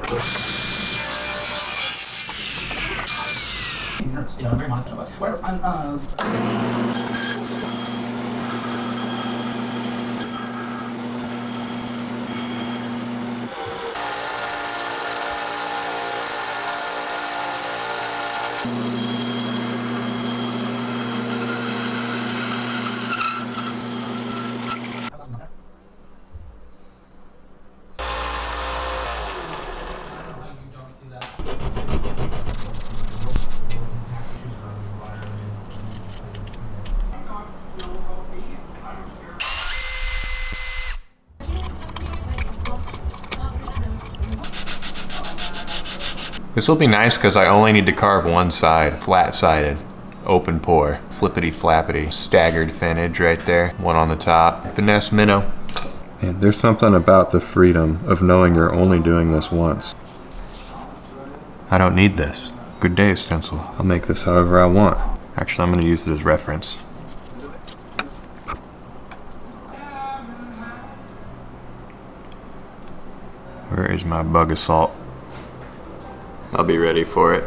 You know, I'm very modest about whatever. This will be nice because I only need to carve one side, flat-sided, open pour, flippity flappity, staggered fin edge right there, one on the top. Finesse Minnow. And there's something about the freedom of knowing you're only doing this once. I don't need this. Good day, stencil. I'll make this however I want. Actually, I'm going to use it as reference. Where is my bug assault? I'll be ready for it.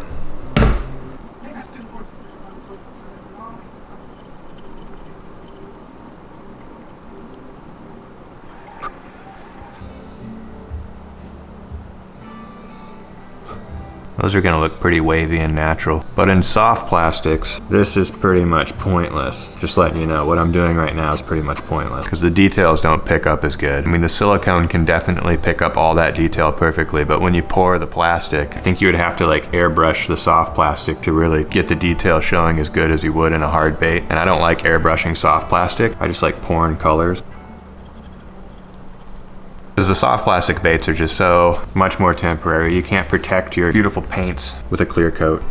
Those are gonna look pretty wavy and natural. But in soft plastics, this is pretty much pointless. Just letting you know, what I'm doing right now is pretty much pointless because the details don't pick up as good. I mean, the silicone can definitely pick up all that detail perfectly, but when you pour the plastic, I think you would have to like airbrush the soft plastic to really get the detail showing as good as you would in a hard bait. And I don't like airbrushing soft plastic. I just like pouring colors. Because the soft plastic baits are just so much more temporary. You can't protect your beautiful paints with a clear coat.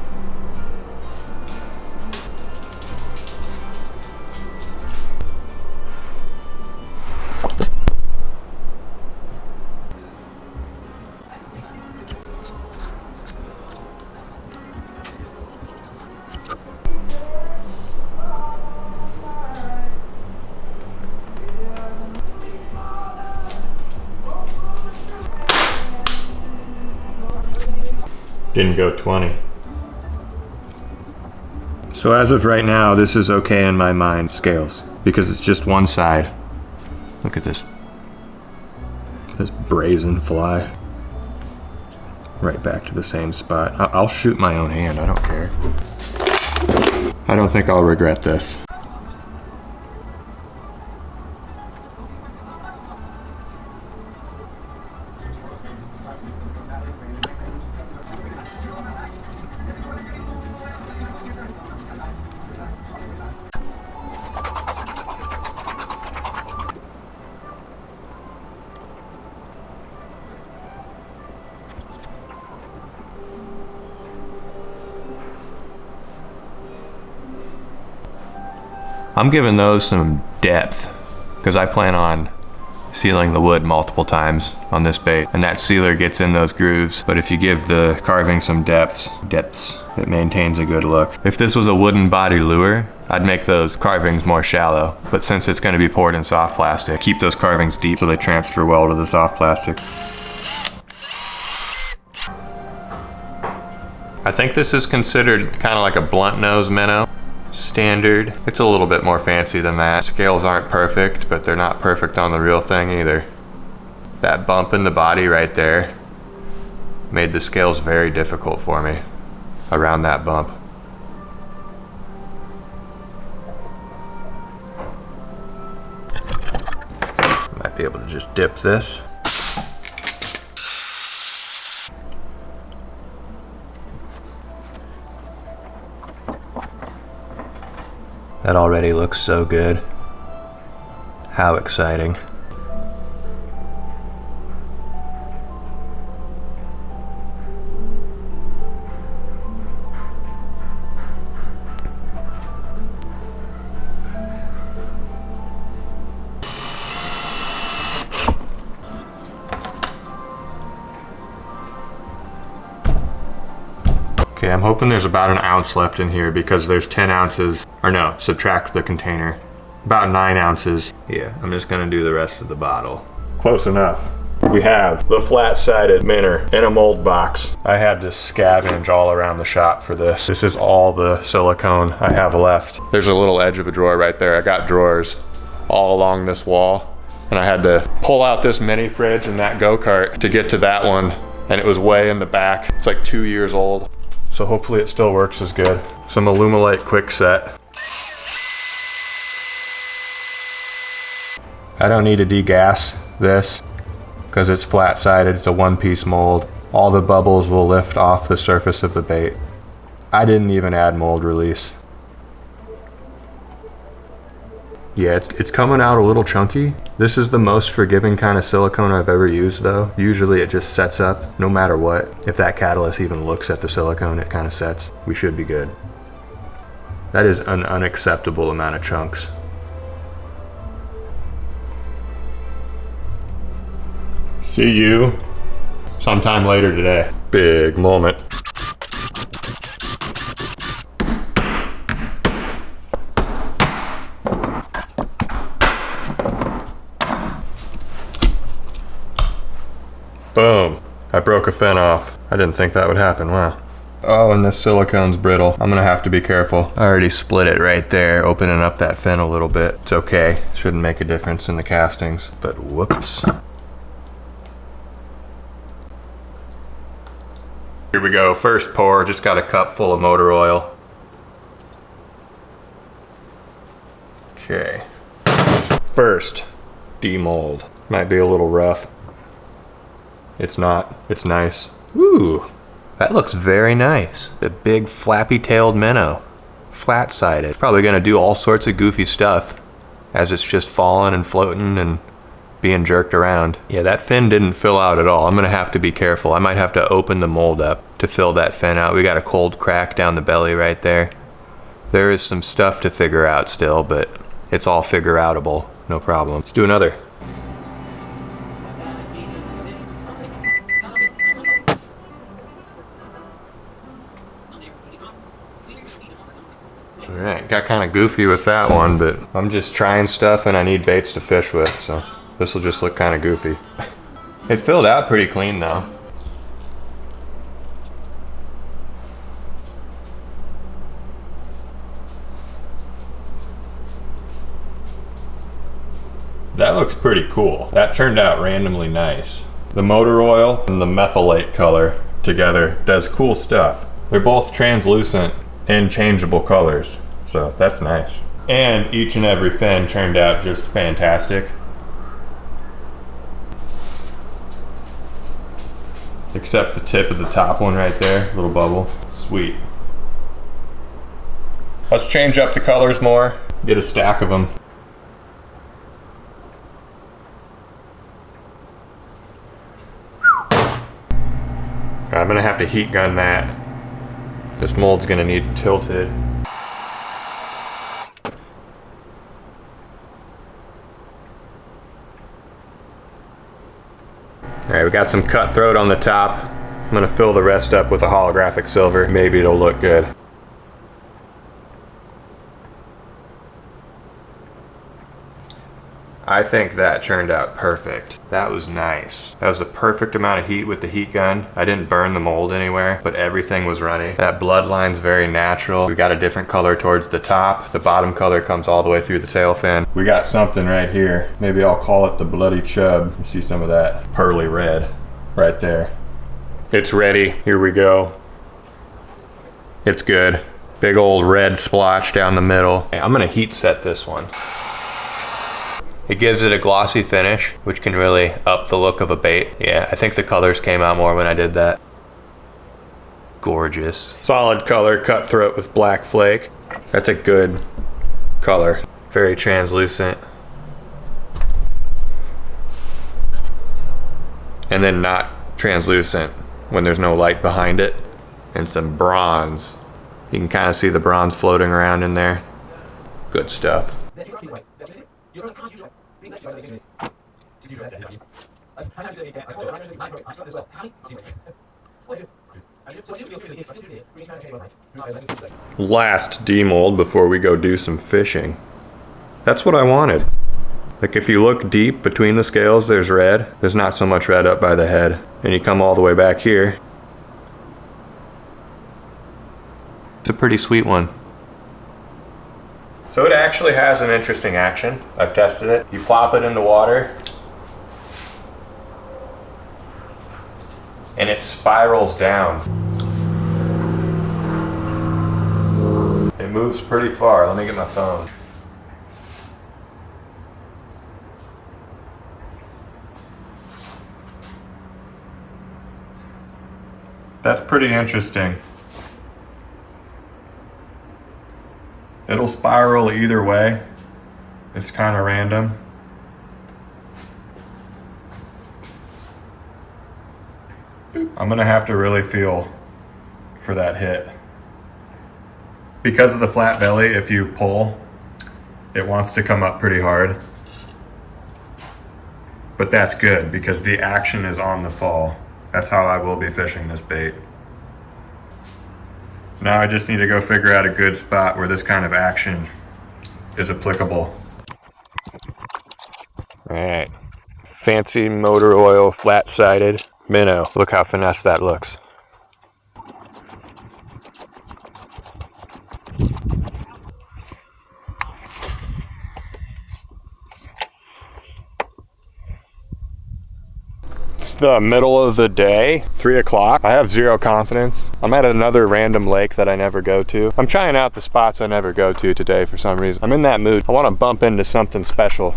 Didn't go 20. So as of right now, this is okay in my mind, scales, because it's just one side. Look at this brazen fly. Right back to the same spot. I'll shoot my own hand, I don't care. I don't think I'll regret this. I'm giving those some depth because I plan on sealing the wood multiple times on this bait, and that sealer gets in those grooves. But if you give the carving some depths, it maintains a good look. If this was a wooden body lure, I'd make those carvings more shallow, but since it's going to be poured in soft plastic, keep those carvings deep so they transfer well to the soft plastic. I think this is considered kind of like a blunt nose minnow. Standard. It's a little bit more fancy than that. Scales aren't perfect, but they're not perfect on the real thing either. That bump in the body right there made the scales very difficult for me around that bump. Might be able to just dip this. That already looks so good. How exciting. Okay, I'm hoping there's about an ounce left in here because there's 10 ounces, or no, subtract the container. About 9 ounces. Yeah, I'm just gonna do the rest of the bottle. Close enough. we have the flat-sided minnow in a mold box. I had to scavenge all around the shop for this. This is all the silicone I have left. There's a little edge of a drawer right there. I got drawers all along this wall, and I had to pull out this mini fridge and that go-kart to get to that one, and it was way in the back. It's like 2 years old, so hopefully it still works as good. Some Alumilite quick set. I don't need to degas this because it's flat-sided. It's a one-piece mold. All the bubbles will lift off the surface of the bait. I didn't even add mold release. Yeah, it's coming out a little chunky. This is the most forgiving kind of silicone I've ever used though. Usually it just sets up no matter what. If that catalyst even looks at the silicone, it kind of sets. We should be good. That is an unacceptable amount of chunks. See you sometime later today. Big moment. Boom. I broke a fin off. I didn't think that would happen, wow. Oh, and this silicone's brittle. I'm gonna have to be careful. I already split it right there, opening up that fin a little bit. It's okay. Shouldn't make a difference in the castings, but whoops. Here we go, first pour. Just got a cup full of motor oil. Okay. First, demold. Might be a little rough. It's not. It's nice. Ooh, that looks very nice. The big flappy-tailed minnow. Flat-sided. Probably gonna do all sorts of goofy stuff as it's just falling and floating and being jerked around. Yeah, that fin didn't fill out at all. I'm gonna have to be careful. I might have to open the mold up to fill that fin out. We got a cold crack down the belly right there. There is some stuff to figure out still, but it's all figure outable. No problem. Let's do another. Alright, got kind of goofy with that one, but I'm just trying stuff and I need baits to fish with, so this will just look kind of goofy. It filled out pretty clean though. That looks pretty cool. That turned out randomly nice. The motor oil and the methylate color together does cool stuff. They're both translucent and changeable colors, so that's nice. And each and every fin turned out just fantastic. Except the tip of the top one right there, little bubble. Sweet. Let's change up the colors more, get a stack of them. I'm gonna have to heat gun that. This mold's gonna need tilted. Alright, we got some cutthroat on the top. I'm gonna fill the rest up with a holographic silver. Maybe it'll look good. I think that turned out perfect. That was nice. That was the perfect amount of heat with the heat gun. I didn't burn the mold anywhere, but everything was runny. That bloodline's very natural. We got a different color towards the top. The bottom color comes all the way through the tail fin. We got something right here. Maybe I'll call it the bloody chub. You see some of that pearly red right there. It's ready. Here we go. It's good. Big old red splotch down the middle. I'm gonna heat set this one. It gives it a glossy finish, which can really up the look of a bait. Yeah, I think the colors came out more when I did that. Gorgeous. Solid color, cutthroat with black flake. That's a good color. Very translucent. And then not translucent when there's no light behind it. And some bronze. You can kind of see the bronze floating around in there. Good stuff. Last demold before we go do some fishing. That's what I wanted. Like if you look deep between the scales, there's red. There's not so much red up by the head. And you come all the way back here. It's a pretty sweet one. So it actually has an interesting action. I've tested it. You plop it into water and it spirals down. It moves pretty far. Let me get my phone. That's pretty interesting. It'll spiral either way. It's kind of random. I'm gonna have to really feel for that hit. Because of the flat belly, if you pull, it wants to come up pretty hard. But that's good because the action is on the fall. That's how I will be fishing this bait. Now I just need to go figure out a good spot where this kind of action is applicable. All right, fancy motor oil, flat-sided minnow. Look how finesse that looks. It's the middle of the day, 3 o'clock. I have zero confidence. I'm at another random lake that I never go to. I'm trying out the spots I never go to today for some reason. I'm in that mood. I want to bump into something special.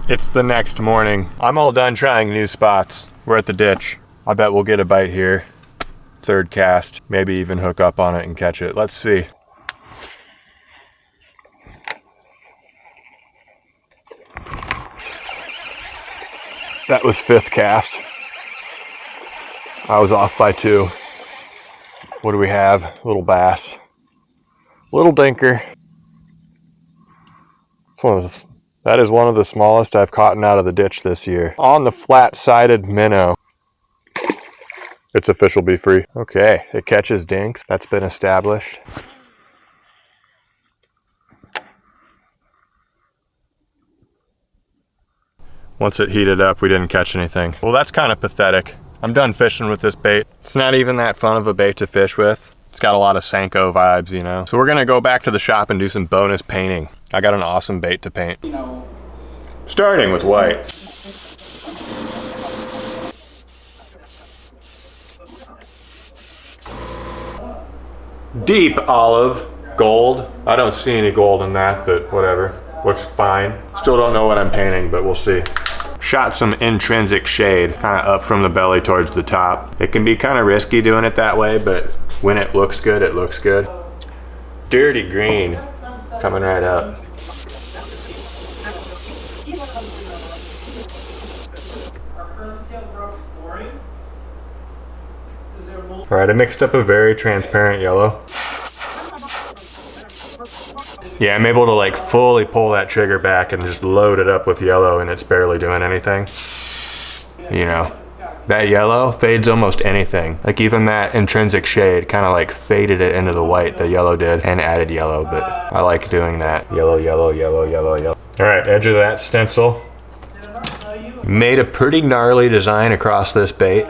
It's the next morning. I'm all done trying new spots. We're at the ditch. I bet we'll get a bite here. Third cast, maybe even hook up on it and catch it. Let's see. That was 5th cast. I was off by 2. What do we have? Little bass. Little dinker. It's one of the That is one of the smallest I've caught out of the ditch this year. On the flat-sided minnow. It's a fish will be free. Okay, it catches dinks. That's been established. Once it heated up, we didn't catch anything. Well, that's kind of pathetic. I'm done fishing with this bait. It's not even that fun of a bait to fish with. It's got a lot of Senko vibes, you know? So we're gonna go back to the shop and do some bonus painting. I got an awesome bait to paint. Starting with white. Deep olive, gold. I don't see any gold in that, but whatever. Looks fine. Still don't know what I'm painting, but we'll see. Shot some intrinsic shade, kind of up from the belly towards the top. It can be kind of risky doing it that way, but when it looks good, it looks good. Dirty green, coming right up. All right, I mixed up a very transparent yellow. Yeah, I'm able to like fully pull that trigger back and just load it up with yellow and it's barely doing anything. You know, that yellow fades almost anything. Like even that intrinsic shade kind of like faded it into the white, the yellow did, and added yellow, but I like doing that. Yellow, yellow, yellow, yellow, yellow. All right, edge of that stencil. Made a pretty gnarly design across this bait.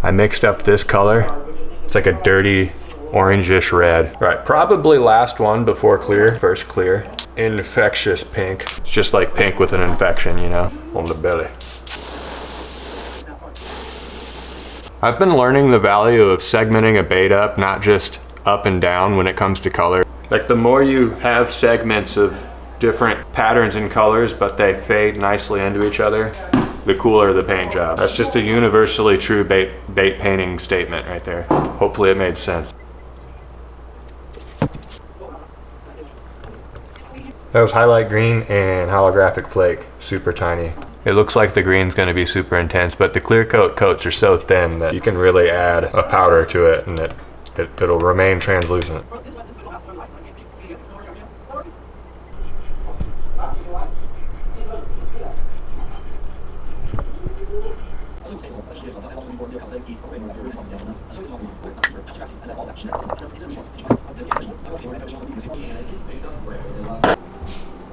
I mixed up this color. It's like a dirty orangish red. All right, probably last one before clear. First clear. Infectious pink. It's just like pink with an infection, you know, on the belly. I've been learning the value of segmenting a bait up, not just up and down when it comes to color. Like the more you have segments of different patterns and colors, but they fade nicely into each other, the cooler the paint job. That's just a universally true bait painting statement right there. Hopefully it made sense. That was highlight green and holographic flake, super tiny. It looks like the green's gonna be super intense, but the clear coat coats are so thin that you can really add a powder to it and it'll remain translucent.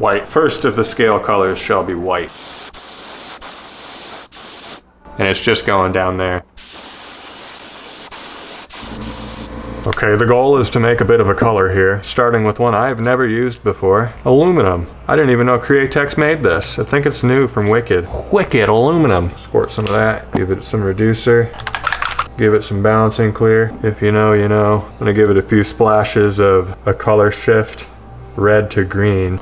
White. First of the scale colors shall be white. And it's just going down there. Okay, the goal is to make a bit of a color here, starting with one I've never used before, aluminum. I didn't even know Createx made this. I think it's new from Wicked. Wicked aluminum. Squirt some of that, give it some reducer, give it some balancing clear. If you know, you know. I'm gonna give it a few splashes of a color shift, red to green.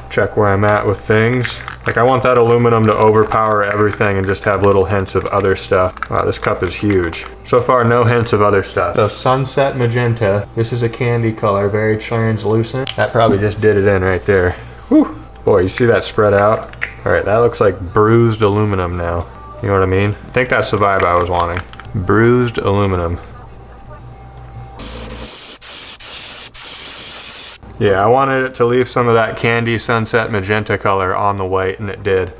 Check where I'm at with things. Like, I want that aluminum to overpower everything and just have little hints of other stuff. Wow, this cup is huge. So far, no hints of other stuff. So sunset magenta. This is a candy color, very translucent. That probably just did it in right there. Whew. Boy, you see that spread out? All right, that looks like bruised aluminum now. You know what I mean? I think that's the vibe I was wanting. Bruised aluminum. Yeah, I wanted it to leave some of that candy sunset magenta color on the white, and it did.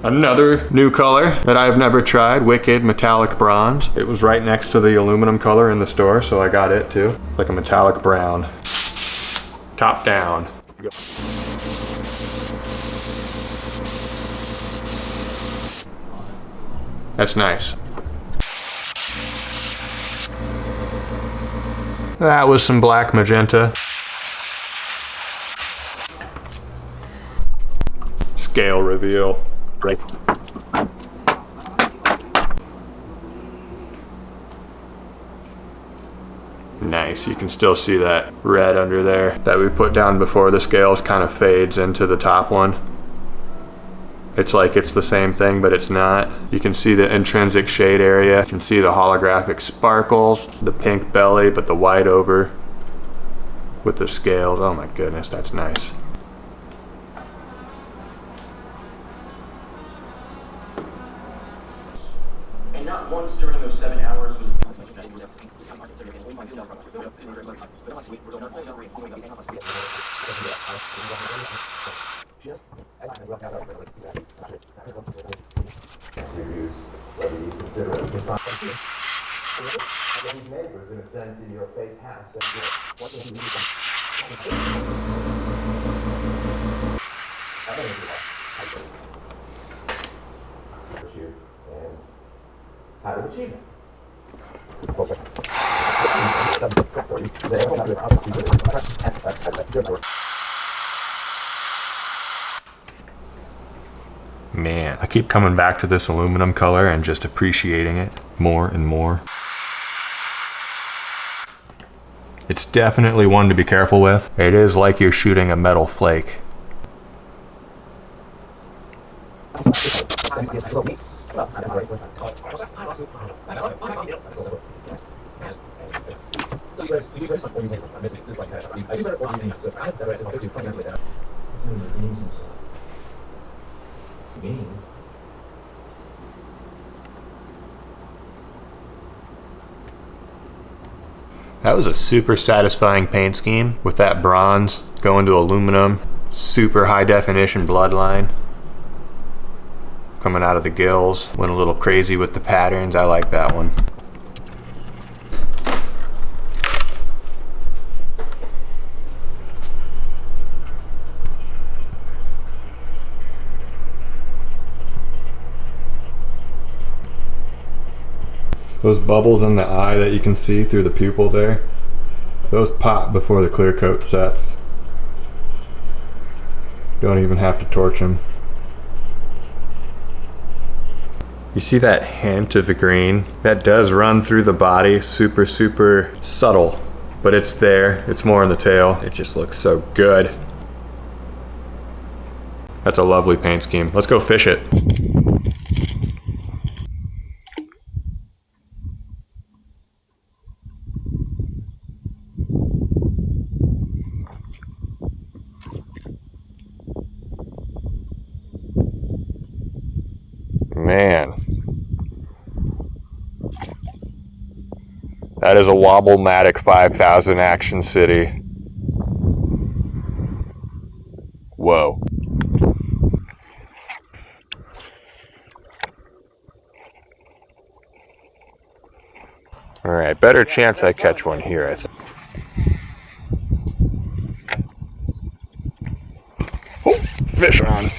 Another new color that I've never tried, Wicked Metallic Bronze. It was right next to the aluminum color in the store, so I got it too. It's like a metallic brown. Top down. That's nice. That was some black magenta. Scale reveal. Right. Nice, you can still see that red under there that we put down before the scales kind of fades into the top one. It's like it's the same thing, but it's not. You can see the intrinsic shade area. You can see the holographic sparkles, the pink belly, but the white over with the scales. Oh my goodness, that's nice. And not once during those 7 hours was reviews, whether you consider it just not these neighbors in a sense in your fake house. And how to achieve it. Man, I keep coming back to this aluminum color and just appreciating it more and more. It's definitely one to be careful with. It is like you're shooting a metal flake. That was a super satisfying paint scheme with that bronze going to aluminum, super high definition bloodline coming out of the gills. Went a little crazy with the patterns. I like that one. Those bubbles in the eye that you can see through the pupil there, those pop before the clear coat sets. Don't even have to torch them. You see that hint of green? That does run through the body, super, super subtle, but it's there. It's more in the tail. It just looks so good. That's a lovely paint scheme. Let's go fish it. Man. That is a Wobble-matic 5000 Action City. Whoa. All right, better chance I catch one here, I think. Oh, fish on.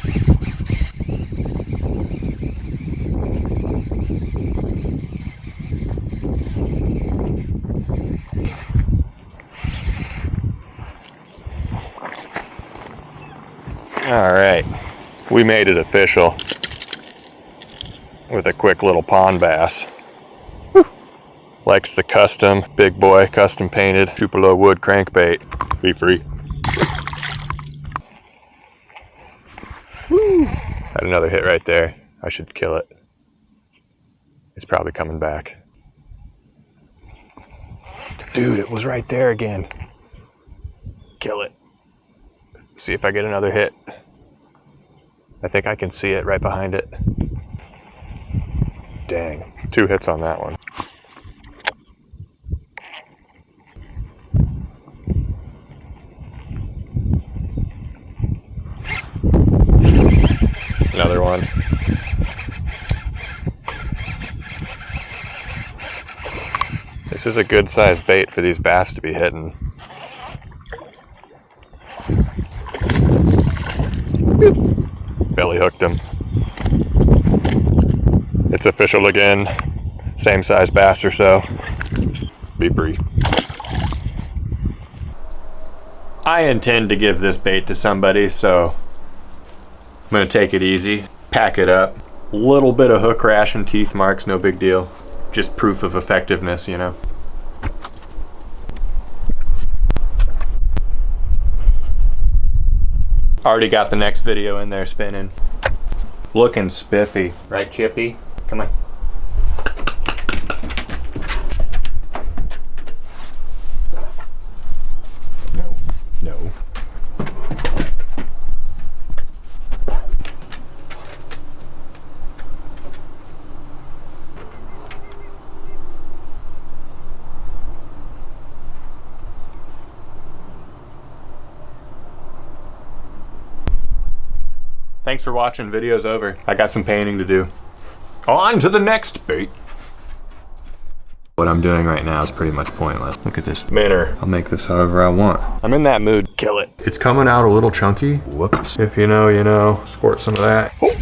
All right, we made it official with a quick little pond bass. Whew. Likes the custom, big boy, custom painted Tupelo wood crankbait. Be free. Woo. Had another hit right there. I should kill it. It's probably coming back. Dude, it was right there again. Kill it. See if I get another hit. I think I can see it right behind it. Dang, 2 hits on that one. Another one. This is a good sized bait for these bass to be hitting. Belly hooked him. It's official again. Same size bass or so. Be free. I intend to give this bait to somebody, so I'm gonna take it easy, pack it up. Little bit of hook rash and teeth marks, no big deal. Just proof of effectiveness, you know. Already got the next video in there spinning. Looking spiffy. Right, Chippy? Come on. No, no. Thanks for watching. Video's over. I got some painting to do. On to the next bait. What I'm doing right now is pretty much pointless. Look at this minnow. I'll make this however I want. I'm in that mood. Kill it. It's coming out a little chunky. Whoops. If you know, you know. Squirt some of that. Oh.